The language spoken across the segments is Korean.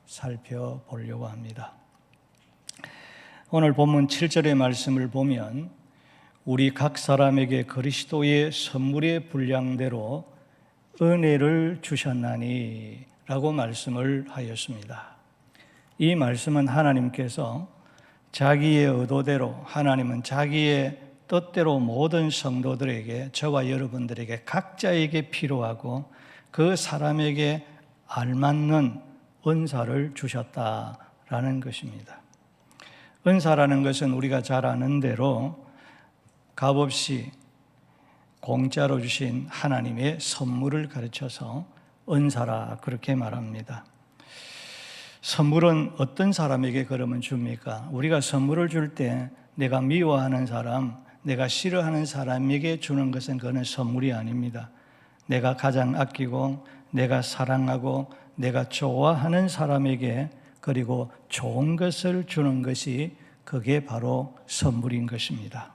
살펴보려고 합니다. 오늘 본문 7절의 말씀을 보면 우리 각 사람에게 그리스도의 선물의 분량대로 은혜를 주셨나니 라고 말씀을 하였습니다. 이 말씀은 하나님께서 자기의 의도대로, 하나님은 자기의 뜻대로 모든 성도들에게, 저와 여러분들에게 각자에게 필요하고 그 사람에게 알맞는 은사를 주셨다라는 것입니다. 은사라는 것은 우리가 잘 아는 대로 값없이 공짜로 주신 하나님의 선물을 가르쳐서 은사라 그렇게 말합니다. 선물은 어떤 사람에게 그러면 줍니까? 우리가 선물을 줄 때 내가 미워하는 사람, 내가 싫어하는 사람에게 주는 것은 그건 선물이 아닙니다. 내가 가장 아끼고 내가 사랑하고 내가 좋아하는 사람에게, 그리고 좋은 것을 주는 것이 그게 바로 선물인 것입니다.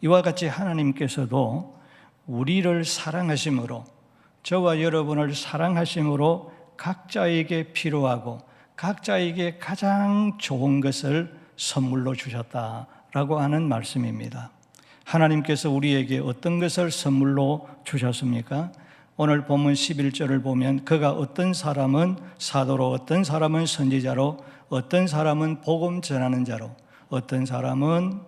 이와 같이 하나님께서도 우리를 사랑하심으로, 저와 여러분을 사랑하심으로 각자에게 필요하고 각자에게 가장 좋은 것을 선물로 주셨다라고 하는 말씀입니다. 하나님께서 우리에게 어떤 것을 선물로 주셨습니까? 오늘 본문 11절을 보면 그가 어떤 사람은 사도로, 어떤 사람은 선지자로, 어떤 사람은 복음 전하는 자로, 어떤 사람은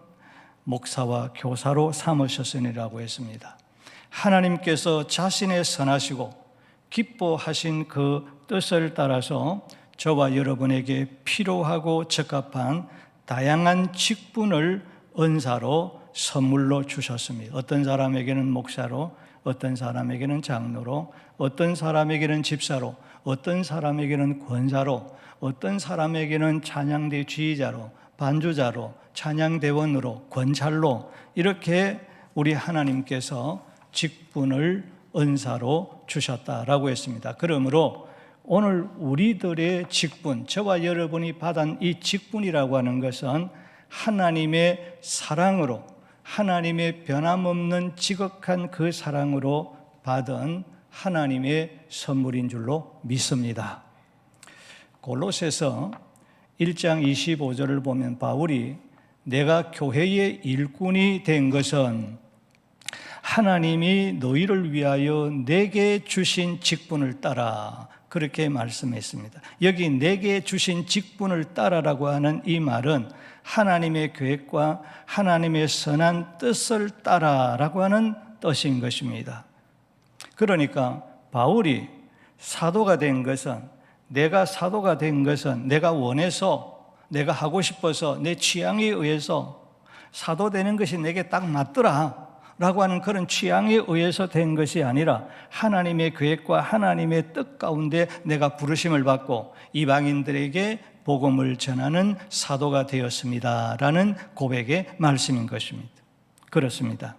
목사와 교사로 삼으셨으니라고 했습니다. 하나님께서 자신의 선하시고 기뻐하신 그 뜻을 따라서 저와 여러분에게 필요하고 적합한 다양한 직분을 은사로 선물로 주셨습니다. 어떤 사람에게는 목사로, 어떤 사람에게는 장로로, 어떤 사람에게는 집사로, 어떤 사람에게는 권사로, 어떤 사람에게는 찬양대 지휘자로, 반주자로, 찬양대원으로, 권찰로, 이렇게 우리 하나님께서 직분을 은사로 주셨다라고 했습니다. 그러므로 오늘 우리들의 직분, 저와 여러분이 받은 이 직분이라고 하는 것은 하나님의 사랑으로, 하나님의 변함없는 지극한 그 사랑으로 받은 하나님의 선물인 줄로 믿습니다. 골로새서 1장 25절을 보면 바울이 내가 교회의 일꾼이 된 것은 하나님이 너희를 위하여 내게 주신 직분을 따라, 그렇게 말씀했습니다. 여기 내게 주신 직분을 따라라고 하는 이 말은 하나님의 계획과 하나님의 선한 뜻을 따라라고 하는 뜻인 것입니다. 그러니까 바울이 사도가 된 것은, 내가 사도가 된 것은 내가 원해서, 내가 하고 싶어서, 내 취향에 의해서 사도 되는 것이 내게 딱 맞더라 라고 하는 그런 취향에 의해서 된 것이 아니라 하나님의 계획과 하나님의 뜻 가운데 내가 부르심을 받고 이방인들에게 복음을 전하는 사도가 되었습니다 라는 고백의 말씀인 것입니다. 그렇습니다.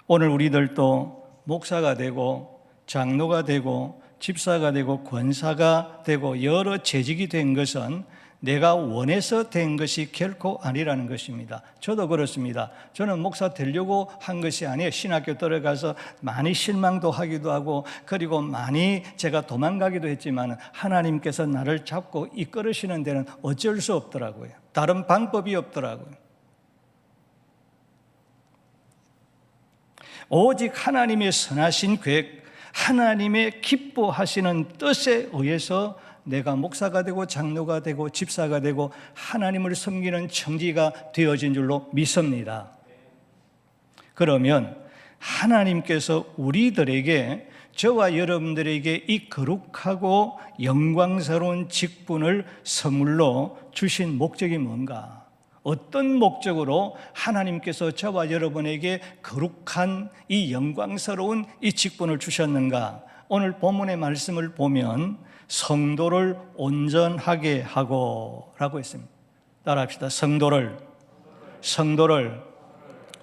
오늘 우리들도 목사가 되고 장로가 되고 집사가 되고 권사가 되고 여러 재직이 된 것은 내가 원해서 된 것이 결코 아니라는 것입니다. 저도 그렇습니다. 저는 목사 되려고 한 것이 아니에요. 신학교 들어가서 많이 실망도 하기도 하고, 그리고 많이 제가 도망가기도 했지만 하나님께서 나를 잡고 이끌으시는 데는 어쩔 수 없더라고요. 다른 방법이 없더라고요. 오직 하나님의 선하신 계획, 하나님의 기뻐하시는 뜻에 의해서 내가 목사가 되고 장로가 되고 집사가 되고 하나님을 섬기는 청지가 되어진 줄로 믿습니다. 그러면 하나님께서 우리들에게, 저와 여러분들에게 이 거룩하고 영광스러운 직분을 선물로 주신 목적이 뭔가? 어떤 목적으로 하나님께서 저와 여러분에게 거룩한 이 영광스러운 이 직분을 주셨는가? 오늘 본문의 말씀을 보면 성도를 온전하게 하고 라고 했습니다. 따라합시다. 성도를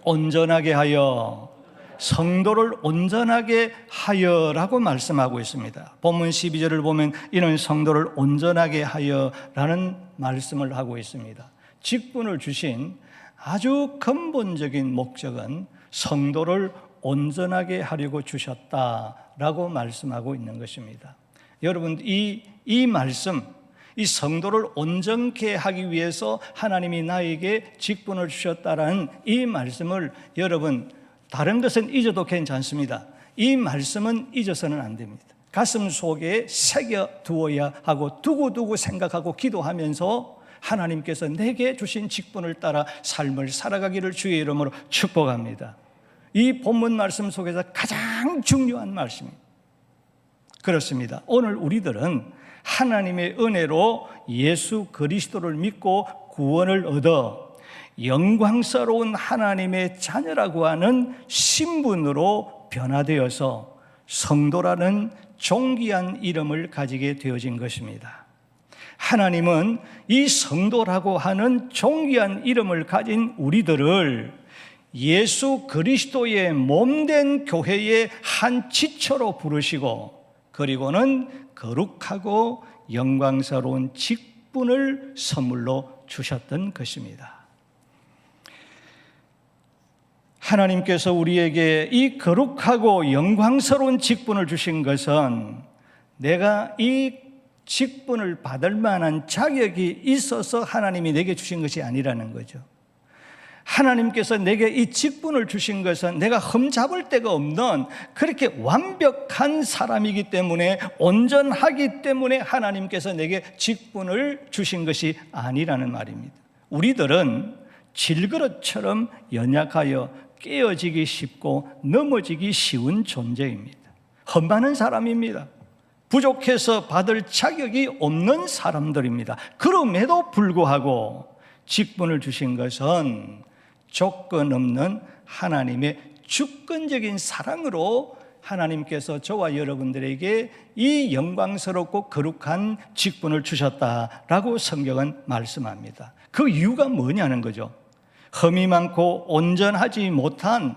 온전하게 하여, 성도를 온전하게 하여라고 말씀하고 있습니다. 본문 12절을 보면 이는 성도를 온전하게 하여라는 말씀을 하고 있습니다. 직분을 주신 아주 근본적인 목적은 성도를 온전하게 하려고 주셨다라고 말씀하고 있는 것입니다. 여러분, 이 말씀, 이 성도를 온전케 하기 위해서 하나님이 나에게 직분을 주셨다라는 이 말씀을 여러분, 다른 것은 잊어도 괜찮습니다. 이 말씀은 잊어서는 안 됩니다. 가슴 속에 새겨 두어야 하고, 두고두고 생각하고 기도하면서 하나님께서 내게 주신 직분을 따라 삶을 살아가기를 주의 이름으로 축복합니다. 이 본문 말씀 속에서 가장 중요한 말씀입니다. 그렇습니다. 오늘 우리들은 하나님의 은혜로 예수 그리스도를 믿고 구원을 얻어 영광스러운 하나님의 자녀라고 하는 신분으로 변화되어서 성도라는 존귀한 이름을 가지게 되어진 것입니다. 하나님은 이 성도라고 하는 존귀한 이름을 가진 우리들을 예수 그리스도의 몸된 교회의 한 지체로 부르시고, 그리고는 거룩하고 영광스러운 직분을 선물로 주셨던 것입니다. 하나님께서 우리에게 이 거룩하고 영광스러운 직분을 주신 것은 내가 이 직분을 받을 만한 자격이 있어서 하나님이 내게 주신 것이 아니라는 거죠. 하나님께서 내게 이 직분을 주신 것은 내가 흠잡을 데가 없는 그렇게 완벽한 사람이기 때문에, 온전하기 때문에 하나님께서 내게 직분을 주신 것이 아니라는 말입니다. 우리들은 질그릇처럼 연약하여 깨어지기 쉽고 넘어지기 쉬운 존재입니다. 흠많은 사람입니다. 부족해서 받을 자격이 없는 사람들입니다. 그럼에도 불구하고 직분을 주신 것은 조건 없는 하나님의 주권적인 사랑으로 하나님께서 저와 여러분들에게 이 영광스럽고 거룩한 직분을 주셨다라고 성경은 말씀합니다. 그 이유가 뭐냐는 거죠. 흠이 많고 온전하지 못한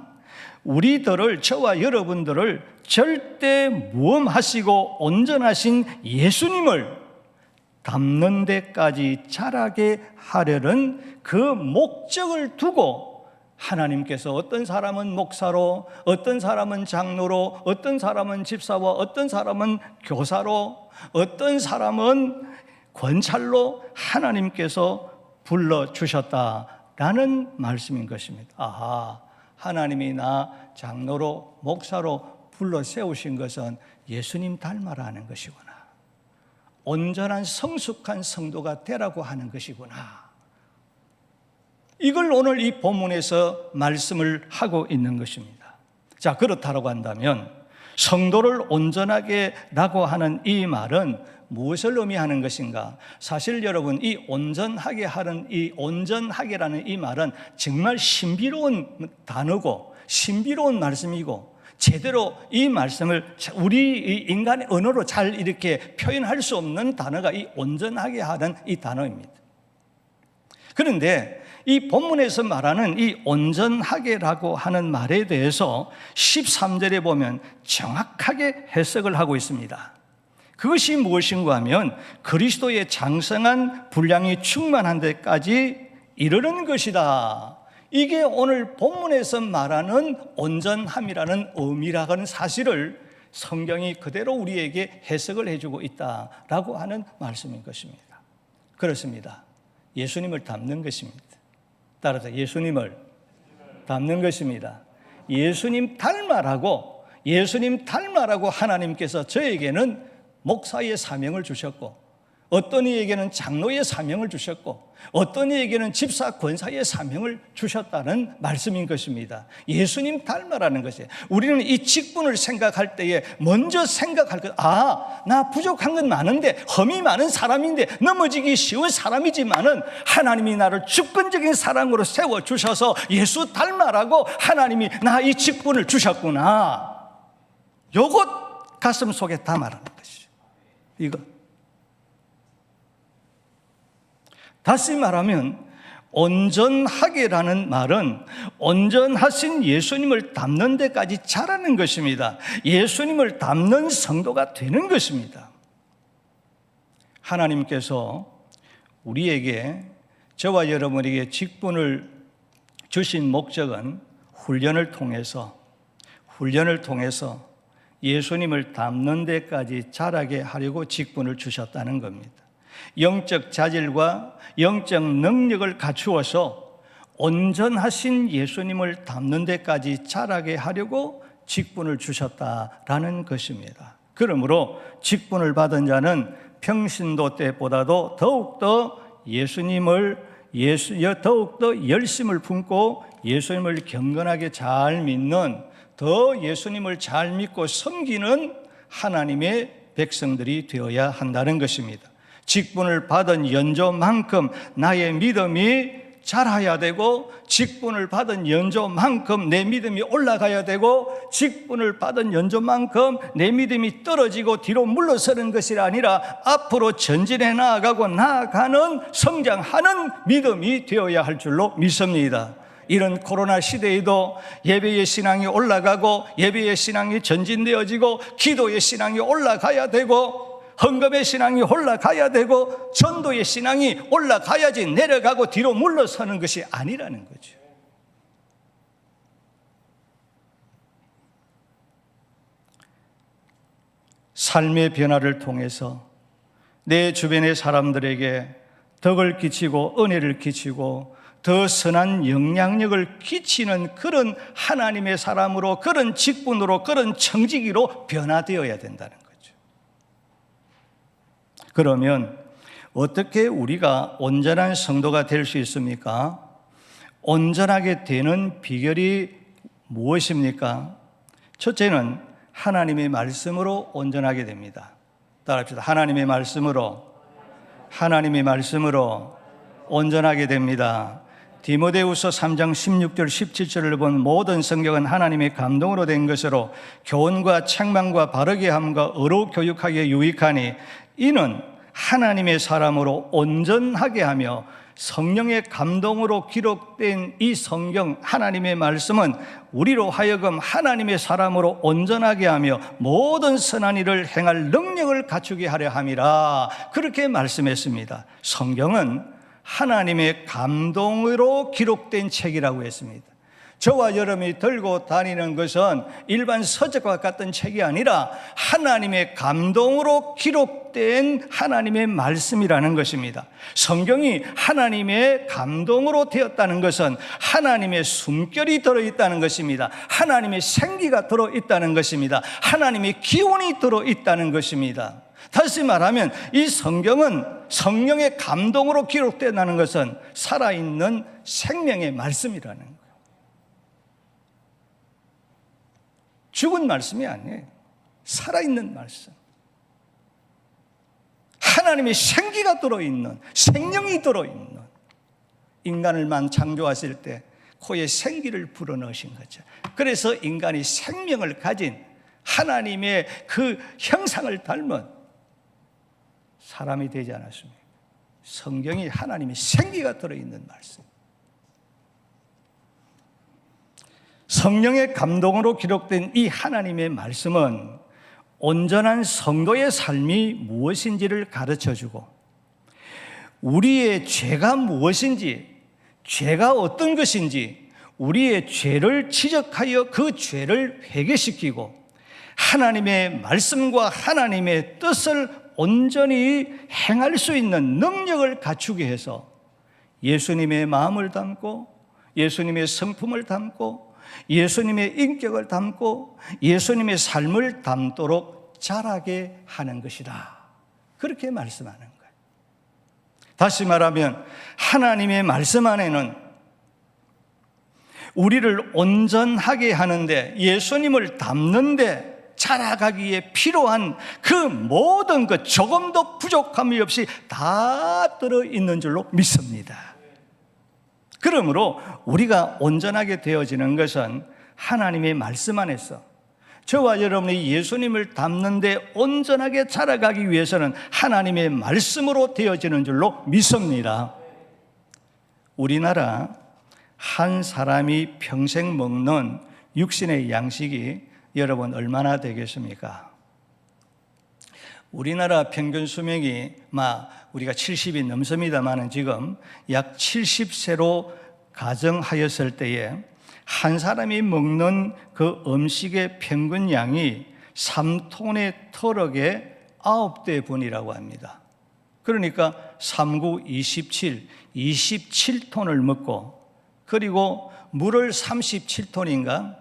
우리들을, 저와 여러분들을 절대 무험하시고 온전하신 예수님을 닮는 데까지 자라게 하려는 그 목적을 두고 하나님께서 어떤 사람은 목사로, 어떤 사람은 장로로, 어떤 사람은 집사와, 어떤 사람은 교사로, 어떤 사람은 권찰로 하나님께서 불러주셨다라는 말씀인 것입니다. 아하, 하나님이 나 장로로, 목사로 불러 세우신 것은 예수님 닮아라는 것이구나. 온전한 성숙한 성도가 되라고 하는 것이구나. 이걸 오늘 이 본문에서 말씀을 하고 있는 것입니다. 자, 그렇다고 한다면 성도를 온전하게 라고 하는 이 말은 무엇을 의미하는 것인가? 사실 여러분, 이 온전하게 하는 이 온전하게라는 이 말은 정말 신비로운 단어고 신비로운 말씀이고, 제대로 이 말씀을 우리 인간의 언어로 잘 이렇게 표현할 수 없는 단어가 이 온전하게 하는 이 단어입니다. 그런데 이 본문에서 말하는 이 온전하게라고 하는 말에 대해서 13절에 보면 정확하게 해석을 하고 있습니다. 그것이 무엇인가 하면 그리스도의 장성한 분량이 충만한 데까지 이르는 것이다. 이게 오늘 본문에서 말하는 온전함이라는 의미라는 사실을 성경이 그대로 우리에게 해석을 해주고 있다라고 하는 말씀인 것입니다. 그렇습니다. 예수님을 닮는 것입니다. 따라서 예수님을 닮는 것입니다. 예수님 닮아라고 하나님께서 저에게는 목사의 사명을 주셨고, 어떤 이에게는 장로의 사명을 주셨고, 어떤 이에게는 집사 권사의 사명을 주셨다는 말씀인 것입니다. 예수님 닮아라는 것이에요. 우리는 이 직분을 생각할 때에 먼저 생각할 것, 나 부족한 건 많은데, 흠이 많은 사람인데, 넘어지기 쉬운 사람이지만은 하나님이 나를 주권적인 사랑으로 세워주셔서 예수 닮아라고 하나님이 나 이 직분을 주셨구나. 요것 가슴 속에 담아라는 것이죠. 이거. 다시 말하면 온전하게라는 말은 온전하신 예수님을 닮는 데까지 자라는 것입니다. 예수님을 닮는 성도가 되는 것입니다. 하나님께서 우리에게, 저와 여러분에게 직분을 주신 목적은 훈련을 통해서 예수님을 닮는 데까지 자라게 하려고 직분을 주셨다는 겁니다. 영적 자질과 영적 능력을 갖추어서 온전하신 예수님을 닮는 데까지 자라게 하려고 직분을 주셨다라는 것입니다. 그러므로 직분을 받은 자는 평신도 때보다도 더욱더 더욱더 열심을 품고 예수님을 경건하게 잘 믿는, 더 예수님을 잘 믿고 섬기는 하나님의 백성들이 되어야 한다는 것입니다. 직분을 받은 연조만큼 나의 믿음이 자라야 되고, 직분을 받은 연조만큼 내 믿음이 올라가야 되고, 직분을 받은 연조만큼 내 믿음이 떨어지고 뒤로 물러서는 것이 아니라 앞으로 전진해 나아가는 성장하는 믿음이 되어야 할 줄로 믿습니다. 이런 코로나 시대에도 예배의 신앙이 올라가고, 예배의 신앙이 전진되어지고, 기도의 신앙이 올라가야 되고, 헌금의 신앙이 올라가야 되고, 전도의 신앙이 올라가야지 내려가고 뒤로 물러서는 것이 아니라는 거죠. 삶의 변화를 통해서 내 주변의 사람들에게 덕을 끼치고 은혜를 끼치고 더 선한 영향력을 끼치는 그런 하나님의 사람으로, 그런 직분으로, 그런 청지기로 변화되어야 된다는 거죠. 그러면 어떻게 우리가 온전한 성도가 될 수 있습니까? 온전하게 되는 비결이 무엇입니까? 첫째는 하나님의 말씀으로 온전하게 됩니다. 따라합시다. 하나님의 말씀으로 온전하게 됩니다. 디모데후서 3장 16절 17절을 본 모든 성경은 하나님의 감동으로 된 것으로 교훈과 책망과 바르게 함과 의로 교육하기에 유익하니 이는 하나님의 사람으로 온전하게 하며, 성령의 감동으로 기록된 이 성경 하나님의 말씀은 우리로 하여금 하나님의 사람으로 온전하게 하며 모든 선한 일을 행할 능력을 갖추게 하려 함이라, 그렇게 말씀했습니다. 성경은 하나님의 감동으로 기록된 책이라고 했습니다. 저와 여러분이 들고 다니는 것은 일반 서적과 같은 책이 아니라 하나님의 감동으로 기록된 하나님의 말씀이라는 것입니다. 성경이 하나님의 감동으로 되었다는 것은 하나님의 숨결이 들어있다는 것입니다. 하나님의 생기가 들어있다는 것입니다. 하나님의 기운이 들어있다는 것입니다. 다시 말하면 이 성경은 성령의 감동으로 기록된다는 것은 살아있는 생명의 말씀이라는 거예요. 죽은 말씀이 아니에요. 살아있는 말씀. 하나님의 생기가 들어있는, 생명이 들어있는, 인간을만 창조하실 때 코에 생기를 불어넣으신 거죠. 그래서 인간이 생명을 가진 하나님의 그 형상을 닮은 사람이 되지 않았습니까? 성경이 하나님의 생기가 들어있는 말씀. 성령의 감동으로 기록된 이 하나님의 말씀은 온전한 성도의 삶이 무엇인지를 가르쳐주고, 우리의 죄가 무엇인지, 죄가 어떤 것인지 우리의 죄를 지적하여 그 죄를 회개시키고 하나님의 말씀과 하나님의 뜻을 온전히 행할 수 있는 능력을 갖추게 해서 예수님의 마음을 담고, 예수님의 성품을 담고, 예수님의 인격을 담고 예수님의 삶을 담도록 자라게 하는 것이다, 그렇게 말씀하는 거예요. 다시 말하면 하나님의 말씀 안에는 우리를 온전하게 하는데, 예수님을 닮는데 자라가기에 필요한 그 모든 것, 조금도 부족함이 없이 다 들어있는 줄로 믿습니다. 그러므로 우리가 온전하게 되어지는 것은 하나님의 말씀 안에서, 저와 여러분이 예수님을 닮는데 온전하게 자라가기 위해서는 하나님의 말씀으로 되어지는 줄로 믿습니다. 우리나라 한 사람이 평생 먹는 육신의 양식이 여러분 얼마나 되겠습니까? 우리나라 평균 수명이 우리가 70이 넘습니다만 지금 약 70세로 가정하였을 때에 한 사람이 먹는 그 음식의 평균 양이 3톤의 트럭의 9대 분이라고 합니다. 그러니까 3, 9, 27, 27톤을 먹고, 그리고 물을 37톤인가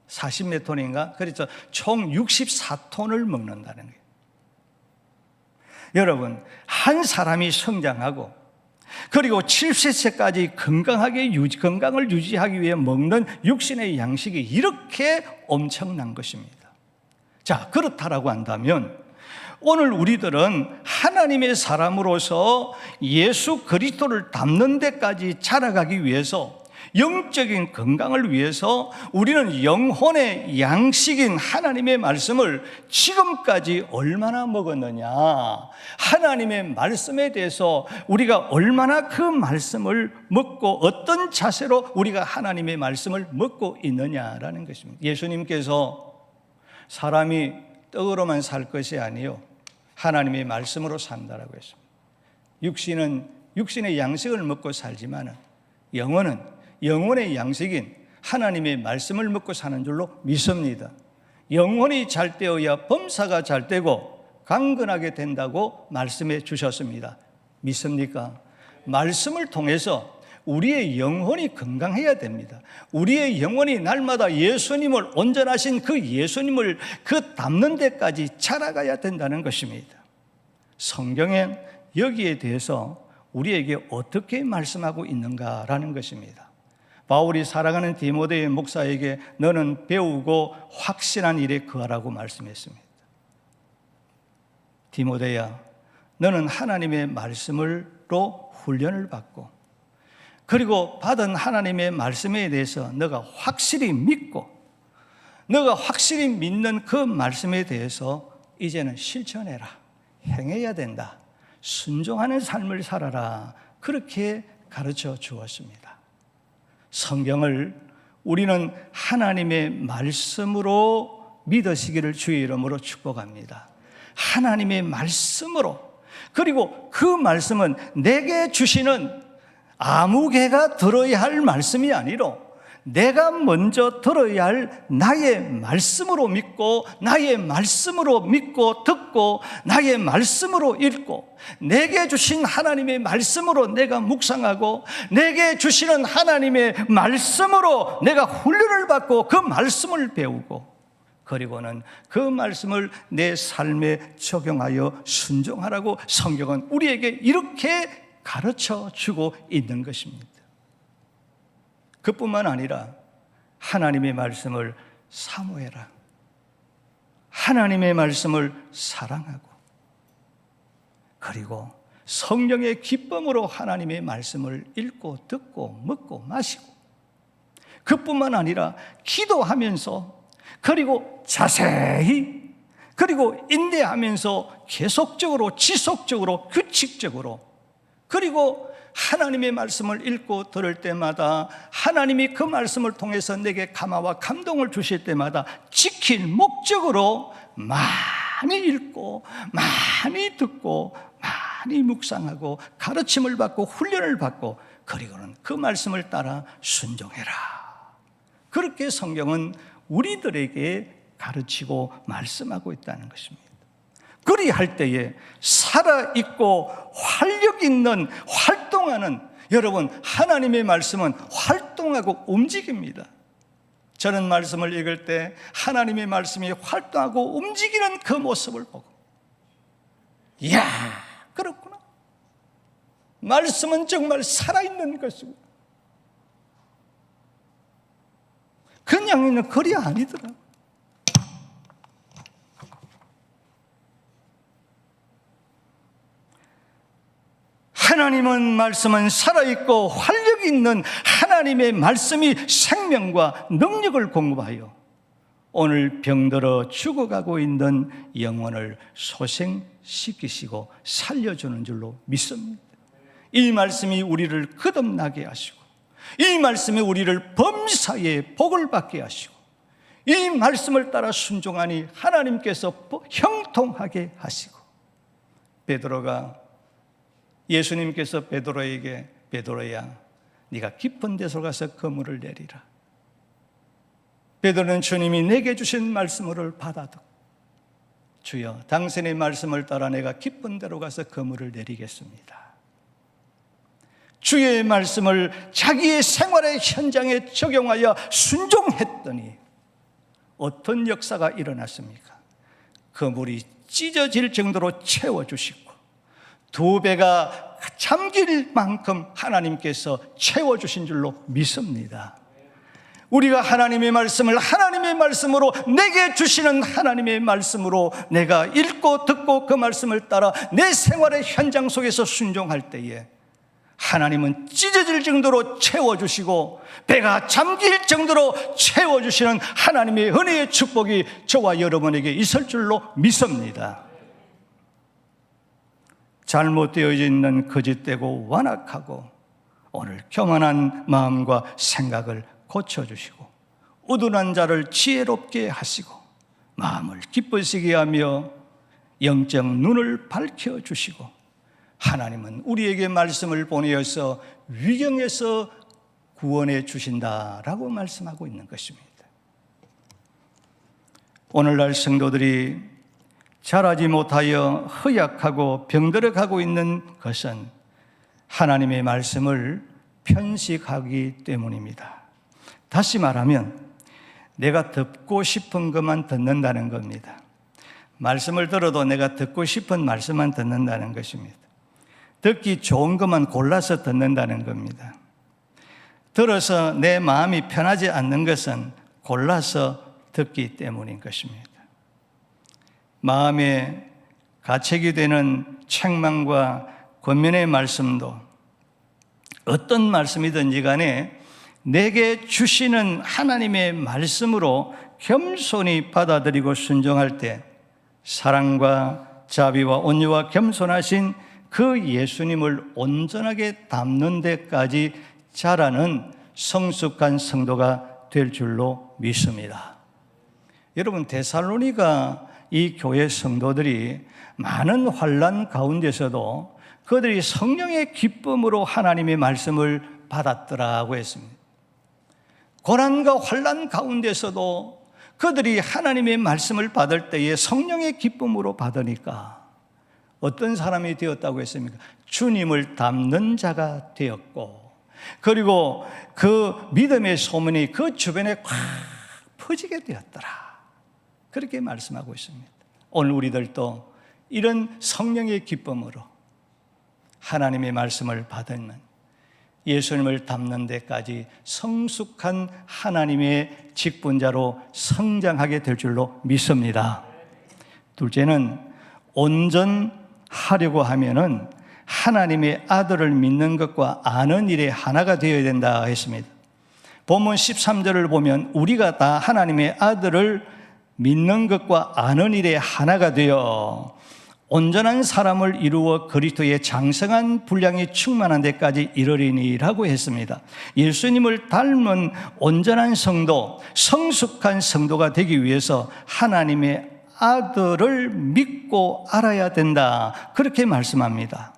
40몇 톤인가, 그래서 총 64톤을 먹는다는 거예요. 여러분, 한 사람이 성장하고 그리고 70세까지 건강을 유지하기 위해 먹는 육신의 양식이 이렇게 엄청난 것입니다. 자, 그렇다라고 한다면 오늘 우리들은 하나님의 사람으로서 예수 그리스도를 닮는 데까지 자라가기 위해서, 영적인 건강을 위해서 우리는 영혼의 양식인 하나님의 말씀을 지금까지 얼마나 먹었느냐, 하나님의 말씀에 대해서 우리가 얼마나 그 말씀을 먹고 어떤 자세로 우리가 하나님의 말씀을 먹고 있느냐라는 것입니다. 예수님께서 사람이 떡으로만 살 것이 아니요 하나님의 말씀으로 산다라고 했습니다. 육신은 육신의 양식을 먹고 살지만 영혼의 양식인 하나님의 말씀을 먹고 사는 줄로 믿습니다. 영혼이 잘 되어야 범사가 잘 되고 강건하게 된다고 말씀해 주셨습니다. 믿습니까? 말씀을 통해서 우리의 영혼이 건강해야 됩니다. 우리의 영혼이 날마다 예수님을, 온전하신 그 예수님을 닮는 데까지 자라가야 된다는 것입니다. 성경엔 여기에 대해서 우리에게 어떻게 말씀하고 있는가라는 것입니다. 바울이 사랑하는 디모데 목사에게 너는 배우고 확신한 일에 거하라고 말씀했습니다. 디모데야, 너는 하나님의 말씀으로 훈련을 받고, 그리고 받은 하나님의 말씀에 대해서 너가 확실히 믿고, 너가 확실히 믿는 그 말씀에 대해서 이제는 실천해라, 행해야 된다, 순종하는 삶을 살아라, 그렇게 가르쳐 주었습니다. 성경을 우리는 하나님의 말씀으로 믿으시기를 주의 이름으로 축복합니다. 하나님의 말씀으로, 그리고 그 말씀은 내게 주시는 아무 개가 들어야 할 말씀이 아니라 내가 먼저 들어야 할 나의 말씀으로 믿고, 나의 말씀으로 믿고 듣고, 나의 말씀으로 읽고, 내게 주신 하나님의 말씀으로 내가 묵상하고, 내게 주시는 하나님의 말씀으로 내가 훈련을 받고 그 말씀을 배우고, 그리고는 그 말씀을 내 삶에 적용하여 순종하라고 성경은 우리에게 이렇게 가르쳐 주고 있는 것입니다. 그뿐만 아니라 하나님의 말씀을 사모해라, 하나님의 말씀을 사랑하고, 그리고 성령의 기쁨으로 하나님의 말씀을 읽고 듣고 먹고 마시고, 그뿐만 아니라 기도하면서, 그리고 자세히, 그리고 인내하면서 계속적으로, 지속적으로, 규칙적으로, 그리고 하나님의 말씀을 읽고 들을 때마다 하나님이 그 말씀을 통해서 내게 감화와 감동을 주실 때마다 지킬 목적으로 많이 읽고, 많이 듣고, 많이 묵상하고, 가르침을 받고 훈련을 받고, 그리고는 그 말씀을 따라 순종해라. 그렇게 성경은 우리들에게 가르치고 말씀하고 있다는 것입니다. 그리할 때에 살아있고 활력 있는, 활동하는, 여러분, 하나님의 말씀은 활동하고 움직입니다. 저는 말씀을 읽을 때 하나님의 말씀이 활동하고 움직이는 그 모습을 보고, 이야, 그렇구나, 말씀은 정말 살아있는 것이고, 그냥 있는 글이 아니더라. 하나님은 말씀은 살아있고 활력 있는 하나님의 말씀이 생명과 능력을 공급하여 오늘 병들어 죽어가고 있는 영혼을 소생시키시고 살려주는 줄로 믿습니다. 이 말씀이 우리를 거듭나게 하시고, 이 말씀이 우리를 범사에 복을 받게 하시고, 이 말씀을 따라 순종하니 하나님께서 형통하게 하시고, 베드로가, 예수님께서 베드로에게 베드로야, 네가 깊은 데서 가서 그물을 내리라. 베드로는 주님이 내게 주신 말씀을 받아듣고 주여, 당신의 말씀을 따라 내가 기쁜 데로 가서 그물을 내리겠습니다. 주의 말씀을 자기의 생활의 현장에 적용하여 순종했더니 어떤 역사가 일어났습니까? 그물이 찢어질 정도로 채워주시고 2배가 잠길 만큼 하나님께서 채워주신 줄로 믿습니다. 우리가 하나님의 말씀을 하나님의 말씀으로 내게 주시는 하나님의 말씀으로 내가 읽고 듣고 그 말씀을 따라 내 생활의 현장 속에서 순종할 때에 하나님은 찢어질 정도로 채워주시고 배가 잠길 정도로 채워주시는 하나님의 은혜의 축복이 저와 여러분에게 있을 줄로 믿습니다. 잘못되어 있는 거짓되고 완악하고 오늘 교만한 마음과 생각을 고쳐주시고 우둔한 자를 지혜롭게 하시고 마음을 기쁘시게 하며 영적 눈을 밝혀주시고 하나님은 우리에게 말씀을 보내어서 위경에서 구원해 주신다라고 말씀하고 있는 것입니다. 오늘날 성도들이 자라지 못하여 허약하고 병들어가고 있는 것은 하나님의 말씀을 편식하기 때문입니다. 다시 말하면 내가 듣고 싶은 것만 듣는다는 겁니다. 말씀을 들어도 내가 듣고 싶은 말씀만 듣는다는 것입니다. 듣기 좋은 것만 골라서 듣는다는 겁니다. 들어서 내 마음이 편하지 않는 것은 골라서 듣기 때문인 것입니다. 마음에 가책이 되는 책망과 권면의 말씀도 어떤 말씀이든지 간에 내게 주시는 하나님의 말씀으로 겸손히 받아들이고 순종할 때 사랑과 자비와 온유와 겸손하신 그 예수님을 온전하게 담는 데까지 자라는 성숙한 성도가 될 줄로 믿습니다. 여러분, 데살로니가 이 교회 성도들이 많은 환난 가운데서도 그들이 성령의 기쁨으로 하나님의 말씀을 받았더라고 했습니다. 고난과 환난 가운데서도 그들이 하나님의 말씀을 받을 때에 성령의 기쁨으로 받으니까 어떤 사람이 되었다고 했습니까? 주님을 닮는 자가 되었고, 그리고 그 믿음의 소문이 그 주변에 꽉 퍼지게 되었더라. 그렇게 말씀하고 있습니다. 오늘 우리들도 이런 성령의 기쁨으로 하나님의 말씀을 받으면 예수님을 닮는 데까지 성숙한 하나님의 직분자로 성장하게 될 줄로 믿습니다. 둘째는 온전하려고 하면은 하나님의 아들을 믿는 것과 아는 일에 하나가 되어야 된다 했습니다. 본문 13절을 보면 우리가 다 하나님의 아들을 믿는 것과 아는 일에 하나가 되어 온전한 사람을 이루어 그리스도의 장성한 분량이 충만한 데까지 이르리니라고 했습니다. 예수님을 닮은 온전한 성도, 성숙한 성도가 되기 위해서 하나님의 아들을 믿고 알아야 된다, 그렇게 말씀합니다.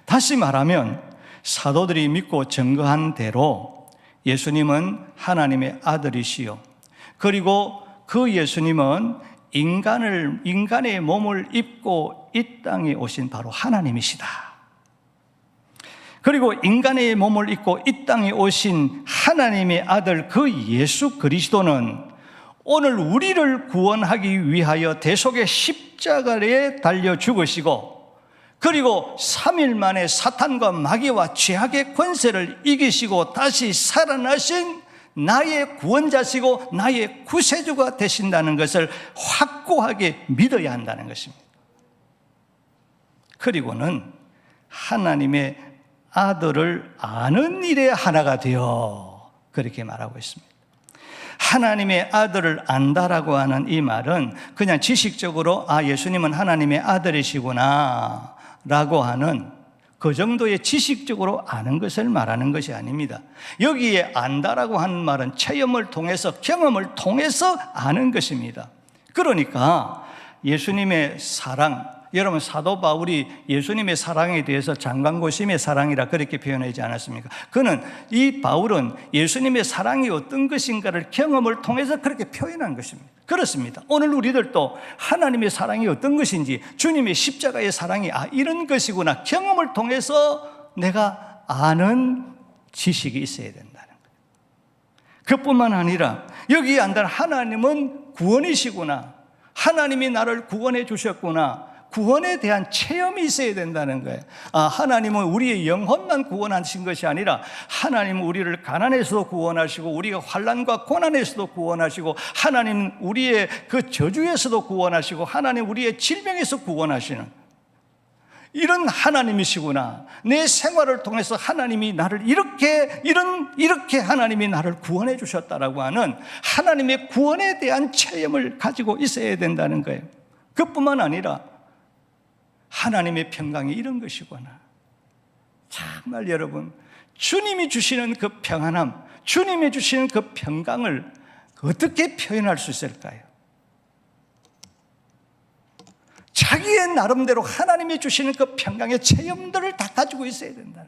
다시 말하면 사도들이 믿고 증거한 대로 예수님은 하나님의 아들이시요, 그리고 그 예수님은 인간의 몸을 입고 이 땅에 오신 바로 하나님이시다. 그리고 인간의 몸을 입고 이 땅에 오신 하나님의 아들 그 예수 그리스도는 오늘 우리를 구원하기 위하여 대속의 십자가에 달려 죽으시고, 그리고 3일 만에 사탄과 마귀와 죄악의 권세를 이기시고 다시 살아나신 나의 구원자시고 나의 구세주가 되신다는 것을 확고하게 믿어야 한다는 것입니다. 그리고는 하나님의 아들을 아는 일에 하나가 되어, 그렇게 말하고 있습니다. 하나님의 아들을 안다라고 하는 이 말은 그냥 지식적으로 예수님은 하나님의 아들이시구나 라고 하는 그 정도의 지식적으로 아는 것을 말하는 것이 아닙니다. 여기에 안다라고 하는 말은 체험을 통해서, 경험을 통해서 아는 것입니다. 그러니까 예수님의 사랑, 여러분, 사도 바울이 예수님의 사랑에 대해서 장관고심의 사랑이라 그렇게 표현하지 않았습니까? 이 바울은 예수님의 사랑이 어떤 것인가를 경험을 통해서 그렇게 표현한 것입니다. 그렇습니다. 오늘 우리들도 하나님의 사랑이 어떤 것인지, 주님의 십자가의 사랑이 이런 것이구나 경험을 통해서 내가 아는 지식이 있어야 된다는 거예요. 그뿐만 아니라 여기에 안다는 하나님은 구원이시구나, 하나님이 나를 구원해 주셨구나, 구원에 대한 체험이 있어야 된다는 거예요. 하나님은 우리의 영혼만 구원하신 것이 아니라 하나님은 우리를 가난에서도 구원하시고 우리가 환난과 고난에서도 구원하시고 하나님은 우리의 그 저주에서도 구원하시고 하나님 우리의 질병에서 구원하시는 이런 하나님이시구나. 내 생활을 통해서 하나님이 나를 이렇게 하나님이 나를 구원해 주셨다라고 하는 하나님의 구원에 대한 체험을 가지고 있어야 된다는 거예요. 그뿐만 아니라 하나님의 평강이 이런 것이구나. 정말 여러분, 주님이 주시는 그 평안함, 주님이 주시는 그 평강을 어떻게 표현할 수 있을까요? 자기의 나름대로 하나님이 주시는 그 평강의 체험들을 다 가지고 있어야 된다.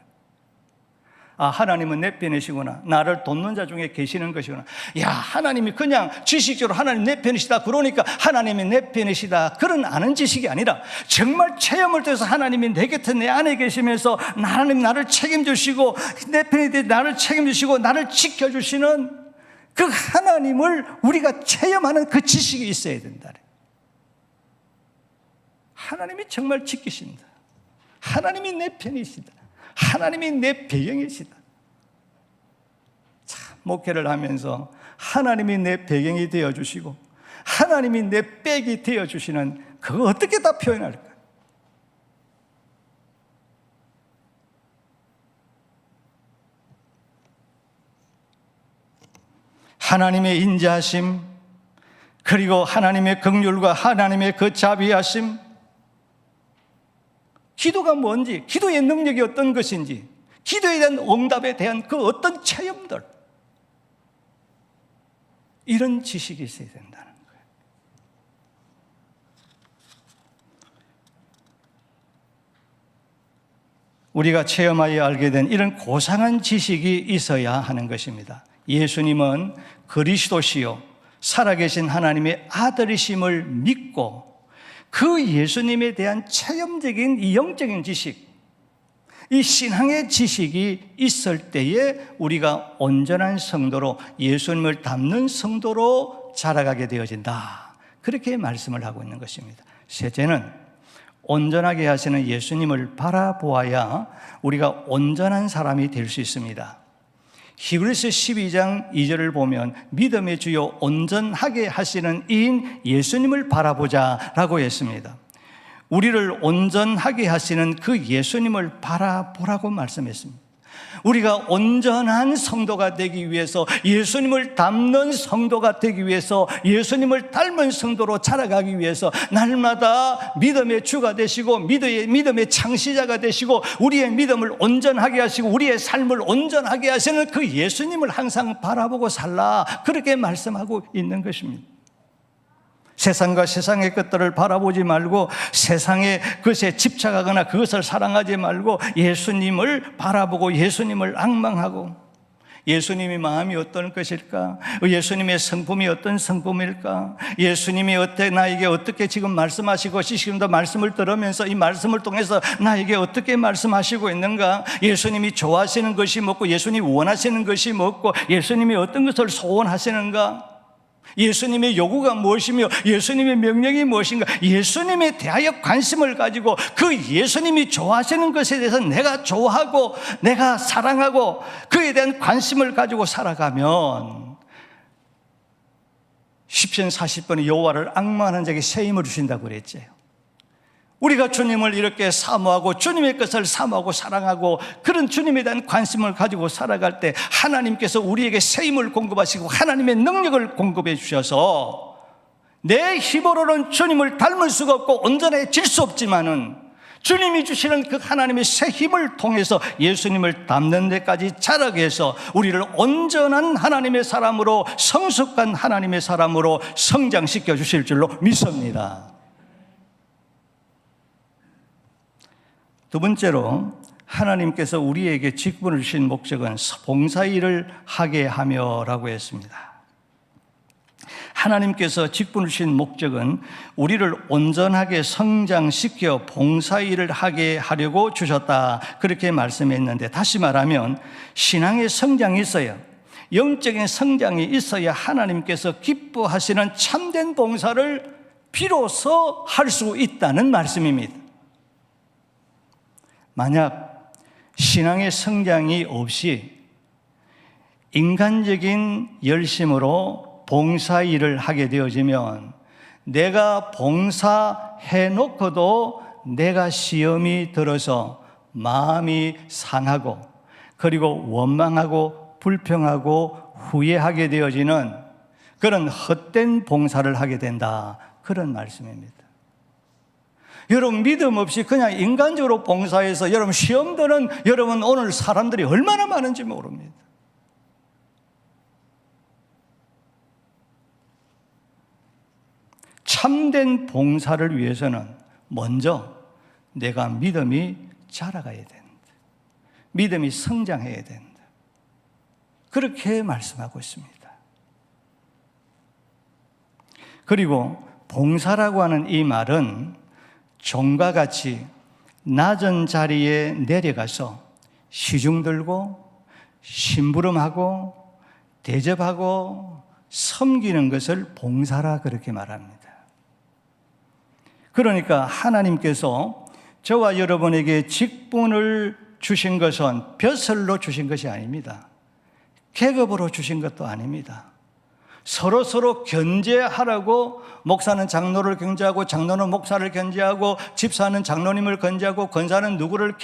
하나님은 내 편이시구나. 나를 돕는 자 중에 계시는 것이구나. 하나님이 그냥 지식적으로 하나님 내 편이시다 그러니까 하나님이 내 편이시다, 그런 아는 지식이 아니라 정말 체험을 통해서 하나님이 내 곁에 내 안에 계시면서 하나님 나를 책임주시고 내 편이 나를 책임주시고 나를 지켜주시는 그 하나님을 우리가 체험하는 그 지식이 있어야 된다. 하나님이 정말 지키신다. 하나님이 내 편이시다. 하나님이 내 배경이시다. 참, 목회를 하면서 하나님이 내 배경이 되어주시고 하나님이 내 백이 되어주시는 그거 어떻게 다 표현할까? 하나님의 인자하심, 그리고 하나님의 긍휼과 하나님의 그 자비하심, 기도가 뭔지, 기도의 능력이 어떤 것인지, 기도에 대한 응답에 대한 그 어떤 체험들, 이런 지식이 있어야 된다는 거예요. 우리가 체험하여 알게 된 이런 고상한 지식이 있어야 하는 것입니다. 예수님은 그리스도시요 살아계신 하나님의 아들이심을 믿고 그 예수님에 대한 체험적인 이 영적인 지식, 이 신앙의 지식이 있을 때에 우리가 온전한 성도로, 예수님을 닮는 성도로 자라가게 되어진다, 그렇게 말씀을 하고 있는 것입니다. 셋째는 온전하게 하시는 예수님을 바라보아야 우리가 온전한 사람이 될 수 있습니다. 히브리서 12장 2절을 보면 믿음의 주요 온전하게 하시는 이인 예수님을 바라보자 라고 했습니다. 우리를 온전하게 하시는 그 예수님을 바라보라고 말씀했습니다. 우리가 온전한 성도가 되기 위해서, 예수님을 닮는 성도가 되기 위해서, 예수님을 닮은 성도로 자라가기 위해서 날마다 믿음의 주가 되시고 믿음의 창시자가 되시고 우리의 믿음을 온전하게 하시고 우리의 삶을 온전하게 하시는 그 예수님을 항상 바라보고 살라, 그렇게 말씀하고 있는 것입니다. 세상과 세상의 것들을 바라보지 말고 세상의 것에 집착하거나 그것을 사랑하지 말고 예수님을 바라보고 예수님을 앙망하고, 예수님의 마음이 어떤 것일까? 예수님의 성품이 어떤 성품일까? 예수님이 나에게 어떻게 지금 말씀하시고 지금도 말씀을 들으면서 이 말씀을 통해서 나에게 어떻게 말씀하시고 있는가? 예수님이 좋아하시는 것이 뭐고 예수님이 원하시는 것이 뭐고 예수님이 어떤 것을 소원하시는가? 예수님의 요구가 무엇이며 예수님의 명령이 무엇인가? 예수님에 대하여 관심을 가지고 그 예수님이 좋아하시는 것에 대해서 내가 좋아하고 내가 사랑하고 그에 대한 관심을 가지고 살아가면 시편 40번에 여호와를 앙망하는 자에게 새 힘을 주신다고 그랬죠. 우리가 주님을 이렇게 사모하고 주님의 것을 사모하고 사랑하고 그런 주님에 대한 관심을 가지고 살아갈 때 하나님께서 우리에게 새 힘을 공급하시고 하나님의 능력을 공급해 주셔서 내 힘으로는 주님을 닮을 수가 없고 온전해질 수 없지만은 주님이 주시는 그 하나님의 새 힘을 통해서 예수님을 닮는 데까지 자라게 해서 우리를 온전한 하나님의 사람으로, 성숙한 하나님의 사람으로 성장시켜 주실 줄로 믿습니다. 두 번째로 하나님께서 우리에게 직분을 주신 목적은 봉사일을 하게 하며라고 했습니다. 하나님께서 직분을 주신 목적은 우리를 온전하게 성장시켜 봉사일을 하게 하려고 주셨다, 그렇게 말씀했는데, 다시 말하면 신앙의 성장이 있어야, 영적인 성장이 있어야 하나님께서 기뻐하시는 참된 봉사를 비로소 할 수 있다는 말씀입니다. 만약 신앙의 성장이 없이 인간적인 열심으로 봉사일을 하게 되어지면 내가 봉사해 놓고도 내가 시험이 들어서 마음이 상하고, 그리고 원망하고 불평하고 후회하게 되어지는 그런 헛된 봉사를 하게 된다, 그런 말씀입니다. 여러분, 믿음 없이 그냥 인간적으로 봉사해서 여러분 시험 드는 여러분, 오늘 사람들이 얼마나 많은지 모릅니다. 참된 봉사를 위해서는 먼저 내가 믿음이 자라가야 된다, 믿음이 성장해야 된다, 그렇게 말씀하고 있습니다. 그리고 봉사라고 하는 이 말은 종과 같이 낮은 자리에 내려가서 시중 들고 심부름하고 대접하고 섬기는 것을 봉사라 그렇게 말합니다. 그러니까 하나님께서 저와 여러분에게 직분을 주신 것은 벼슬로 주신 것이 아닙니다. 계급으로 주신 것도 아닙니다. 서로 견제하라고, 목사는 장로를 견제하고, 장로는 목사를 견제하고, 집사는 장로님을 견제하고, 권사는 누구를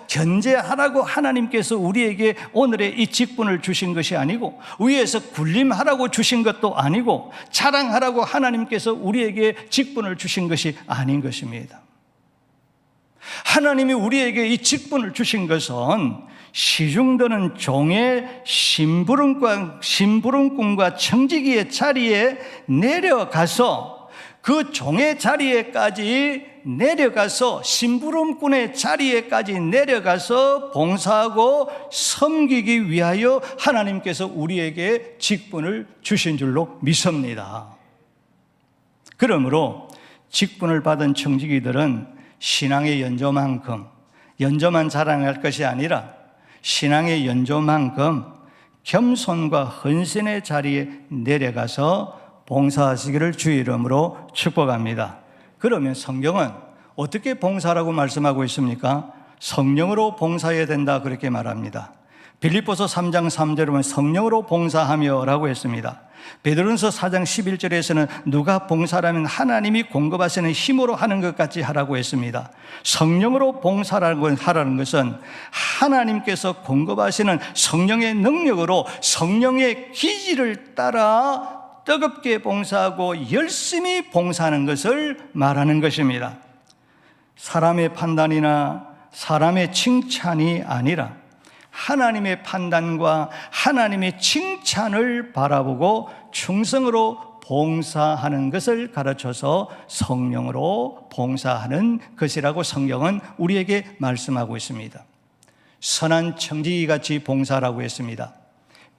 견제하라고 하나님께서 우리에게 오늘의 이 직분을 주신 것이 아니고, 위에서 군림하라고 주신 것도 아니고, 자랑하라고 하나님께서 우리에게 직분을 주신 것이 아닌 것입니다. 하나님이 우리에게 이 직분을 주신 것은 시중드는 종의 심부름꾼과 청지기의 자리에 내려가서, 그 종의 자리에까지 내려가서, 심부름꾼의 자리에까지 내려가서 봉사하고 섬기기 위하여 하나님께서 우리에게 직분을 주신 줄로 믿습니다. 그러므로 직분을 받은 청지기들은 신앙의 연조만 자랑할 것이 아니라 신앙의 연조만큼 겸손과 헌신의 자리에 내려가서 봉사하시기를 주의 이름으로 축복합니다. 그러면 성경은 어떻게 봉사라고 말씀하고 있습니까? 성령으로 봉사해야 된다, 그렇게 말합니다. 빌립보서 3장 3절에 보면 성령으로 봉사하며 라고 했습니다. 베드로전서 4장 11절에서는 누가 봉사라면 하나님이 공급하시는 힘으로 하는 것 같이 하라고 했습니다. 성령으로 봉사라고 하라는 것은 하나님께서 공급하시는 성령의 능력으로 성령의 기질을 따라 뜨겁게 봉사하고 열심히 봉사하는 것을 말하는 것입니다. 사람의 판단이나 사람의 칭찬이 아니라 하나님의 판단과 하나님의 칭찬을 바라보고 충성으로 봉사하는 것을 가르쳐서 성령으로 봉사하는 것이라고 성경은 우리에게 말씀하고 있습니다. 선한 청지기같이 봉사라고 했습니다.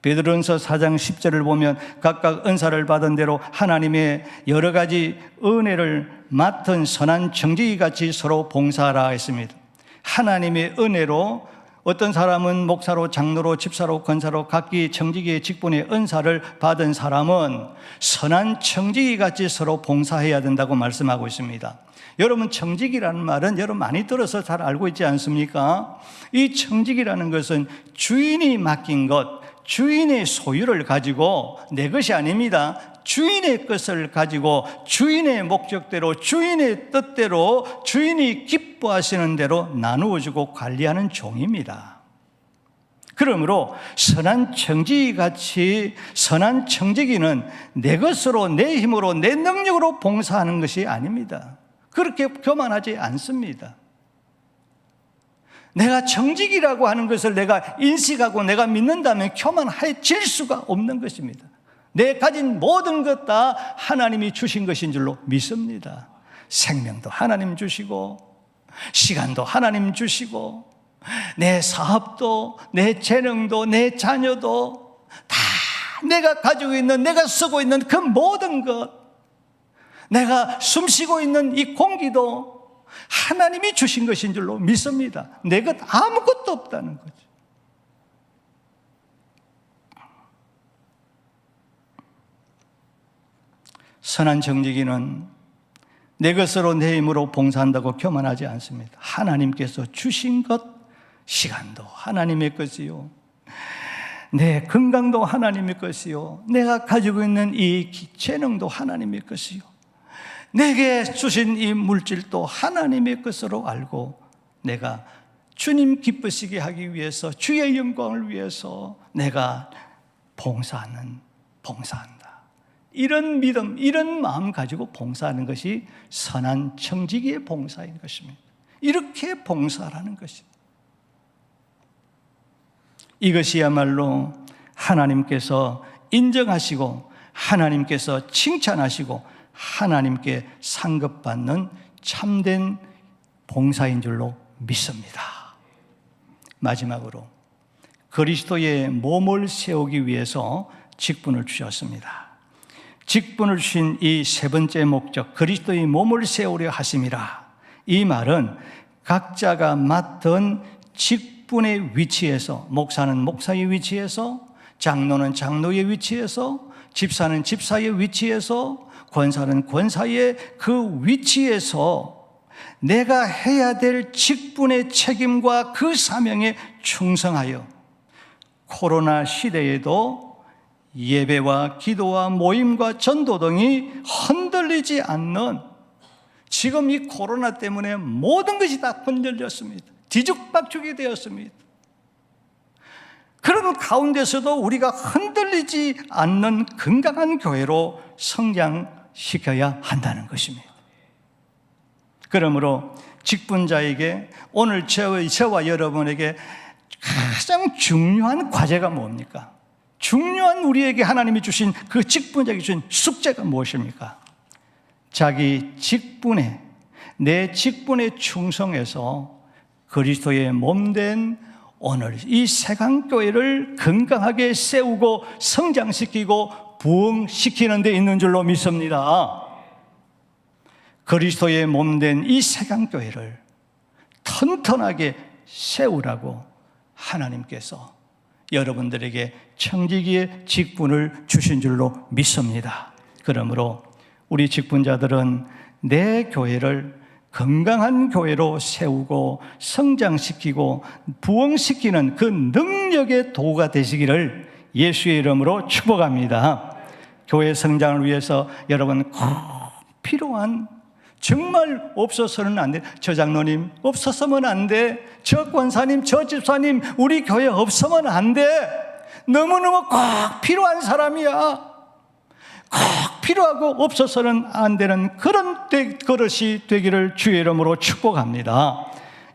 베드로전서 4장 10절을 보면 각각 은사를 받은 대로 하나님의 여러 가지 은혜를 맡은 선한 청지기같이 서로 봉사하라 했습니다. 하나님의 은혜로 어떤 사람은 목사로, 장로로, 집사로, 권사로 각기 청지기의 직분의 은사를 받은 사람은 선한 청지기같이 서로 봉사해야 된다고 말씀하고 있습니다. 여러분, 청지기라는 말은 여러분 많이 들어서 잘 알고 있지 않습니까? 이 청지기라는 것은 주인이 맡긴 것, 주인의 소유를 가지고 내 것이 아닙니다. 주인의 것을 가지고 주인의 목적대로, 주인의 뜻대로, 주인이 기뻐하시는 대로 나누어주고 관리하는 종입니다. 그러므로 선한 청지기같이 선한 청지기는 내 것으로, 내 힘으로, 내 능력으로 봉사하는 것이 아닙니다. 그렇게 교만하지 않습니다. 내가 청지기라고 하는 것을 내가 인식하고 내가 믿는다면 교만해질 수가 없는 것입니다. 내 가진 모든 것 다 하나님이 주신 것인 줄로 믿습니다. 생명도 하나님 주시고, 시간도 하나님 주시고 내 사업도, 내 재능도, 내 자녀도 다 내가 가지고 있는, 내가 쓰고 있는 그 모든 것, 내가 숨쉬고 있는 이 공기도 하나님이 주신 것인 줄로 믿습니다. 내 것 아무것도 없다는 거죠. 선한 정직이는 내 것으로 내 힘으로 봉사한다고 교만하지 않습니다. 하나님께서 주신 것, 시간도 하나님의 것이요, 내 건강도 하나님의 것이요, 내가 가지고 있는 이 재능도 하나님의 것이요, 내게 주신 이 물질도 하나님의 것으로 알고 내가 주님 기쁘시게 하기 위해서, 주의 영광을 위해서 내가 봉사한다. 이런 믿음, 이런 마음 가지고 봉사하는 것이 선한 청지기의 봉사인 것입니다. 이렇게 봉사하는 것입니다. 이것이야말로 하나님께서 인정하시고 하나님께서 칭찬하시고 하나님께 상급받는 참된 봉사인 줄로 믿습니다. 마지막으로 그리스도의 몸을 세우기 위해서 직분을 주셨습니다. 직분을 주신 이 세 번째 목적, 그리스도의 몸을 세우려 하심이라. 이 말은 각자가 맡은 직분의 위치에서, 목사는 목사의 위치에서, 장로는 장로의 위치에서, 집사는 집사의 위치에서, 권사는 권사의 그 위치에서 내가 해야 될 직분의 책임과 그 사명에 충성하여 코로나 시대에도 예배와 기도와 모임과 전도 등이 흔들리지 않는, 지금 이 코로나 때문에 모든 것이 다 흔들렸습니다. 뒤죽박죽이 되었습니다. 그런 가운데서도 우리가 흔들리지 않는 건강한 교회로 성장시켜야 한다는 것입니다. 그러므로 직분자에게 오늘 저와 여러분에게 가장 중요한 과제가 뭡니까? 중요한 우리에게 하나님이 주신 그 직분자에게 주신 숙제가 무엇입니까? 자기 직분에, 내 직분에 충성해서 그리스도의 몸된 오늘 이 세강교회를 건강하게 세우고 성장시키고 부흥시키는 데 있는 줄로 믿습니다. 그리스도의 몸된 이 세강교회를 튼튼하게 세우라고 하나님께서 여러분들에게 청지기의 직분을 주신 줄로 믿습니다. 그러므로 우리 직분자들은 내 교회를 건강한 교회로 세우고 성장시키고 부흥시키는 그 능력의 도구가 되시기를 예수의 이름으로 축복합니다. 교회 성장을 위해서 여러분 꼭 필요한, 정말 없어서는 안 돼. 저 장로님 없었으면 안 돼. 저 권사님, 저 집사님 우리 교회 없으면 안 돼. 너무너무 꼭 필요한 사람이야. 꼭 필요하고 없어서는 안 되는 그런 그릇이 되기를 주의 이름으로 축복합니다.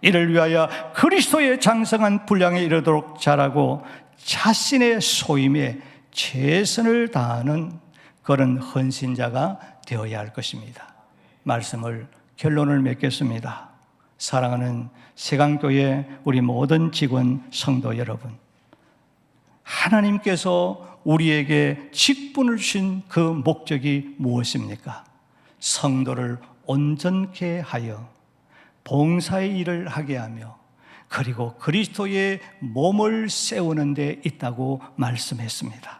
이를 위하여 그리스도의 장성한 분량에 이르도록 자라고 자신의 소임에 최선을 다하는 그런 헌신자가 되어야 할 것입니다. 말씀을, 결론을 맺겠습니다. 사랑하는 세강교회 우리 모든 직원 성도 여러분, 하나님께서 우리에게 직분을 주신 그 목적이 무엇입니까? 성도를 온전케 하여 봉사의 일을 하게 하며 그리고 그리스도의 몸을 세우는 데 있다고 말씀했습니다.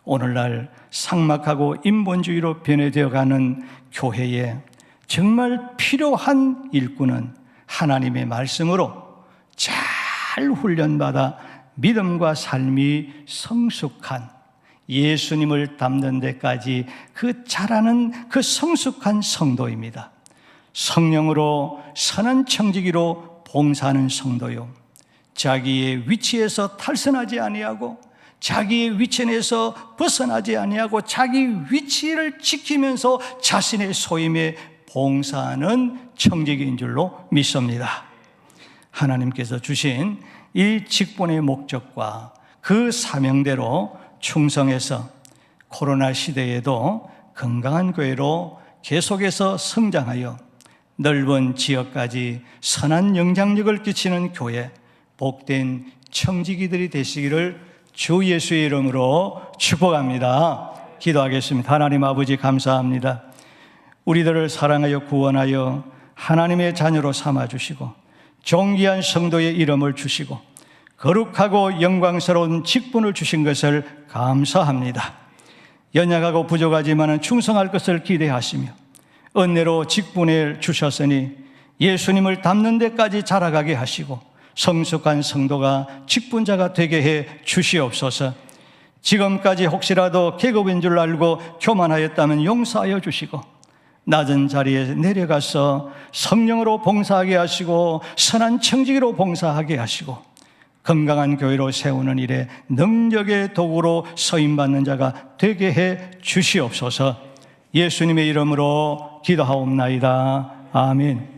오늘날 삭막하고 인본주의로 변해되어가는 교회에 정말 필요한 일꾼은 하나님의 말씀으로 잘 훈련받아 믿음과 삶이 성숙한, 예수님을 닮는 데까지 그 자라는 그 성숙한 성도입니다. 성령으로 선한 청지기로 봉사하는 성도요, 자기의 위치에서 탈선하지 아니하고 자기의 위치 내에서 벗어나지 아니하고 자기 위치를 지키면서 자신의 소임에 봉사하는 청지기인 줄로 믿습니다. 하나님께서 주신 이 직분의 목적과 그 사명대로 충성해서 코로나 시대에도 건강한 교회로 계속해서 성장하여 넓은 지역까지 선한 영향력을 끼치는 교회, 복된 청지기들이 되시기를 주 예수의 이름으로 축복합니다. 기도하겠습니다. 하나님 아버지 감사합니다. 우리들을 사랑하여 구원하여 하나님의 자녀로 삼아주시고 존귀한 성도의 이름을 주시고 거룩하고 영광스러운 직분을 주신 것을 감사합니다. 연약하고 부족하지만 충성할 것을 기대하시며 은혜로 직분을 주셨으니 예수님을 닮는 데까지 자라가게 하시고 성숙한 성도가 직분자가 되게 해 주시옵소서. 지금까지 혹시라도 계급인 줄 알고 교만하였다면 용서하여 주시고 낮은 자리에 내려가서 성령으로 봉사하게 하시고 선한 청지기로 봉사하게 하시고 건강한 교회로 세우는 일에 능력의 도구로 서임받는 자가 되게 해 주시옵소서. 예수님의 이름으로 기도하옵나이다. 아멘.